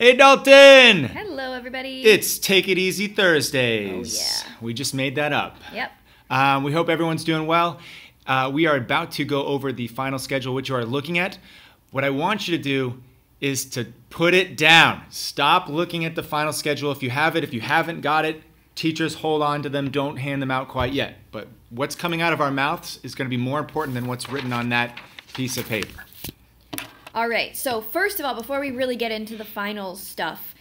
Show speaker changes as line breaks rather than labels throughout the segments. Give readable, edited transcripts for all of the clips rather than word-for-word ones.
Hey Dalton!
Hello everybody.
It's Take It Easy Thursdays.
Oh yeah.
We just made that up.
Yep.
We hope everyone's doing well. We are about to go over the final schedule, which you are looking at. What I want you to do is to put it down. Stop looking at the final schedule. If you have it, if you haven't got it, teachers hold on to them. Don't hand them out quite yet. But what's coming out of our mouths is going to be more important than what's written on that piece of paper.
All right, so first of all, before we really get into the final stuff,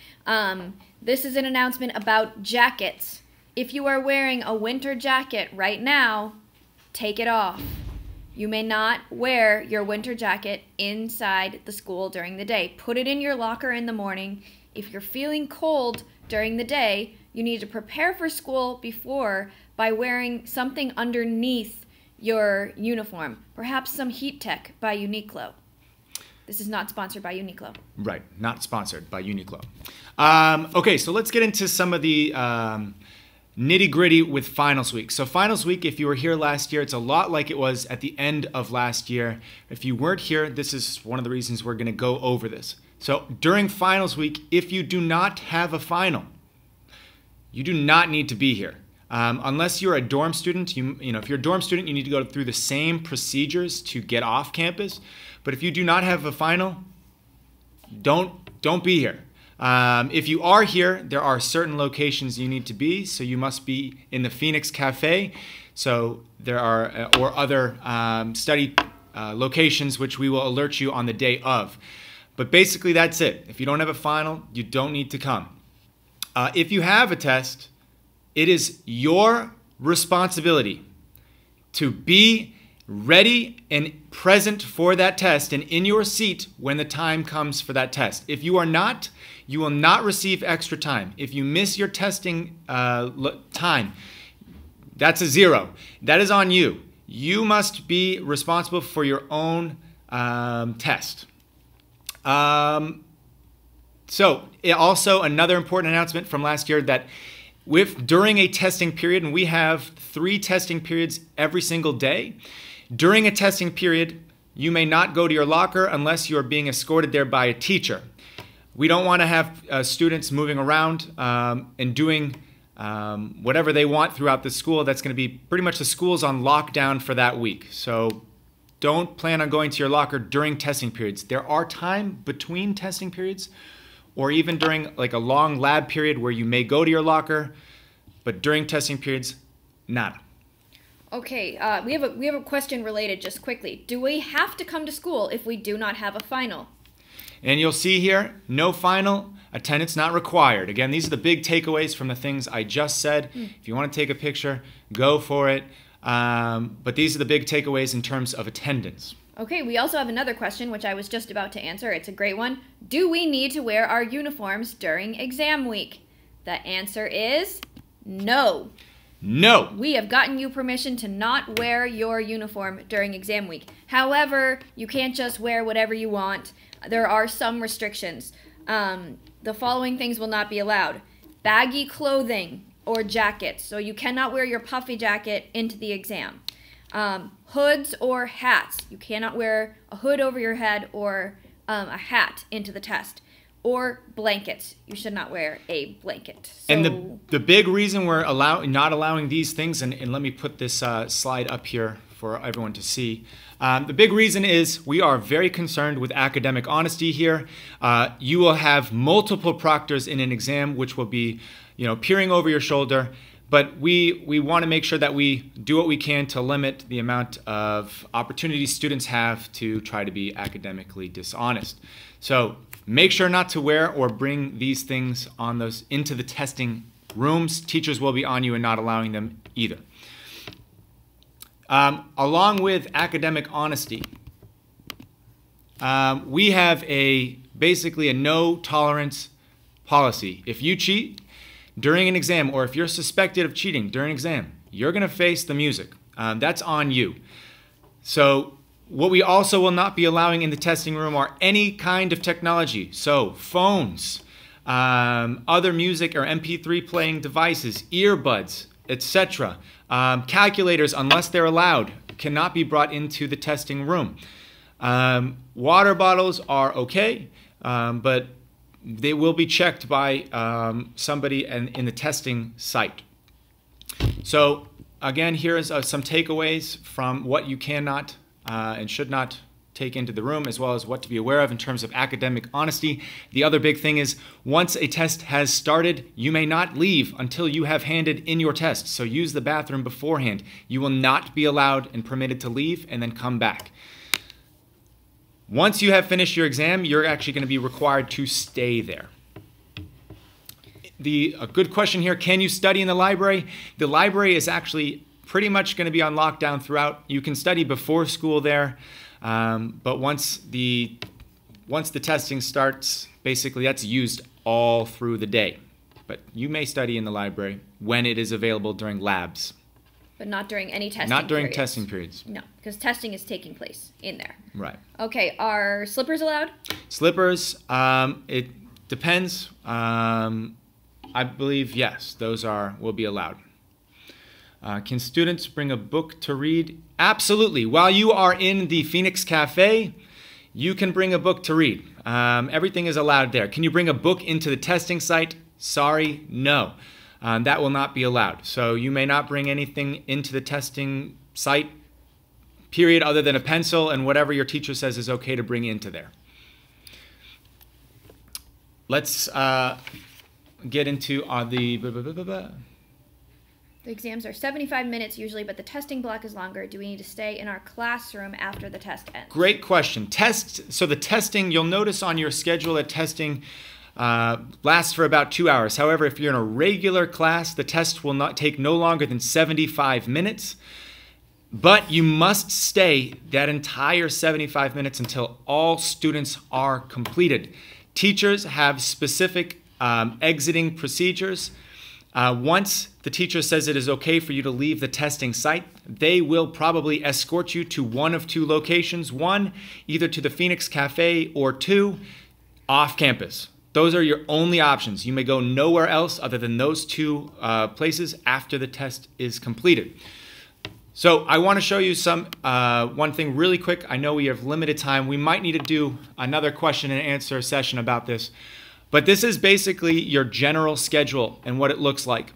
this is an announcement about jackets. If you are wearing a winter jacket right now, take it off. You may not wear your winter jacket inside the school during the day. Put it in your locker in the morning. If you're feeling cold during the day, you need to prepare for school before by wearing something underneath your uniform. Perhaps some Heat Tech by Uniqlo. This is not sponsored by Uniqlo.
Right, not sponsored by Uniqlo. Okay, so let's get into some of the nitty-gritty with finals week. So finals week, if you were here last year, it's a lot like it was at the end of last year. If you weren't here, this is one of the reasons we're going to go over this. So during finals week, if you do not have a final, you do not need to be here. Unless you're a dorm student, if you're a dorm student, you need to go through the same procedures to get off campus. But if you do not have a final, don't be here. If you are here, there are certain locations you need to be. So you must be in the Phoenix Cafe. So there are or other study locations which we will alert you on the day of. But basically that's it. If you don't have a final, you don't need to come. If you have a test, it is your responsibility to be ready and present for that test and in your seat when the time comes for that test. If you are not, you will not receive extra time. If you miss your testing time, that's a 0. That is on you. You must be responsible for your own test. So also another important announcement from last year that during a testing period, and we have 3 testing periods every single day, during a testing period, you may not go to your locker unless you are being escorted there by a teacher. We don't want to have students moving around and doing whatever they want throughout the school. That's going to be pretty much the school's on lockdown for that week. So don't plan on going to your locker during testing periods. There are time between testing periods or even during like a long lab period where you may go to your locker, but during testing periods, nada.
Okay, we have a question related just quickly. Do we have to come to school if we do not have a final?
And you'll see here, no final, attendance not required. Again, these are the big takeaways from the things I just said. If you want to take a picture, go for it. But these are the big takeaways in terms of attendance.
Okay, we also have another question, which I was just about to answer. It's a great one. Do we need to wear our uniforms during exam week? The answer is no.
No.
We have gotten you permission to not wear your uniform during exam week. However, you can't just wear whatever you want. There are some restrictions. The following things will not be allowed. Baggy clothing or jackets. So you cannot wear your puffy jacket into the exam. Hoods or hats. You cannot wear a hood over your head or a hat into the test. Or blankets. You should not wear a blanket. So,
and the big reason we're not allowing these things, and let me put this slide up here for everyone to see. The big reason is we are very concerned with academic honesty here. You will have multiple proctors in an exam which will be, peering over your shoulder. But we want to make sure that we do what we can to limit the amount of opportunities students have to try to be academically dishonest. So make sure not to wear or bring these things into the testing rooms. Teachers will be on you and not allowing them either. Along with academic honesty, we have basically a no tolerance policy. If you cheat during an exam, or if you're suspected of cheating during an exam, you're going to face the music. That's on you. So what we also will not be allowing in the testing room are any kind of technology. So phones, other music or MP3 playing devices, earbuds, etc. Calculators, unless they're allowed, cannot be brought into the testing room. Water bottles are okay, but they will be checked by somebody in the testing site. So again, here is some takeaways from what you cannot and should not take into the room, as well as what to be aware of in terms of academic honesty. The other big thing is, once a test has started, you may not leave until you have handed in your test. So use the bathroom beforehand. You will not be allowed and permitted to leave and then come back. Once you have finished your exam, you're actually going to be required to stay there. A good question here, can you study in the library? The library is actually pretty much going to be on lockdown throughout. You can study before school there, but once the testing starts, basically that's used all through the day. But you may study in the library when it is available during labs.
But not during any testing
Not during
periods.
testing periods.
No, because testing is taking place in there.
Right.
Okay, are slippers allowed?
Slippers, it depends. I believe, yes, those will be allowed. Can students bring a book to read? Absolutely. While you are in the Phoenix Cafe, you can bring a book to read. Everything is allowed there. Can you bring a book into the testing site? Sorry, no. That will not be allowed. So you may not bring anything into the testing site, period, other than a pencil and whatever your teacher says is okay to bring into there. Let's get into
The exams are 75 minutes usually, but the testing block is longer. Do we need to stay in our classroom after the test ends?
Great question. So the testing, you'll notice on your schedule that testing lasts for about 2 hours. However, if you're in a regular class, the test will not take no longer than 75 minutes. But you must stay that entire 75 minutes until all students are completed. Teachers have specific exiting procedures. Once the teacher says it is okay for you to leave the testing site, they will probably escort you to one of two locations. One, either to the Phoenix Cafe, or two, off campus. Those are your only options. You may go nowhere else other than those two places after the test is completed. So I want to show you one thing really quick. I know we have limited time. We might need to do another question and answer session about this. But this is basically your general schedule and what it looks like.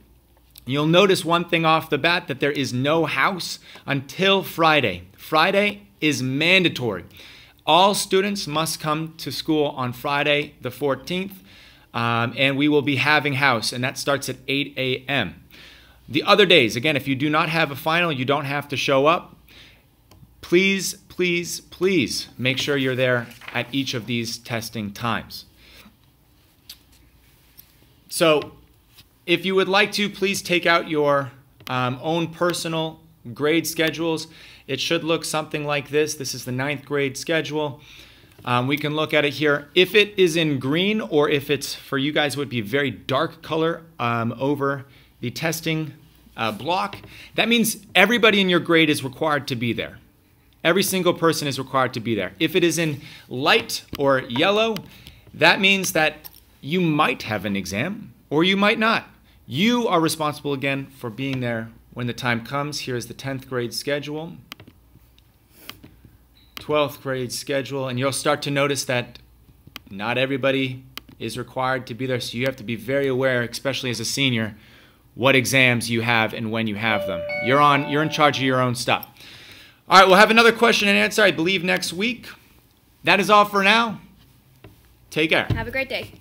You'll notice one thing off the bat, that there is no house until Friday. Friday is mandatory. All students must come to school on Friday the 14th, and we will be having house, and that starts at 8 a.m. The other days, again, if you do not have a final, you don't have to show up. Please, please, please make sure you're there at each of these testing times. So if you would like to, please take out your own personal grade schedules. It should look something like this. This is the 9th grade schedule. We can look at it here. If it is in green, or if it's, for you guys, would be very dark color over the testing block, that means everybody in your grade is required to be there. Every single person is required to be there. If it is in light or yellow, that means that you might have an exam or you might not. You are responsible again for being there when the time comes. Here is the 10th grade schedule, 12th grade schedule, and you'll start to notice that not everybody is required to be there, so you have to be very aware, especially as a senior, what exams you have and when you have them. You're in charge of your own stuff. All right, we'll have another question and answer, I believe, next week. That is all for now. Take care.
Have a great day.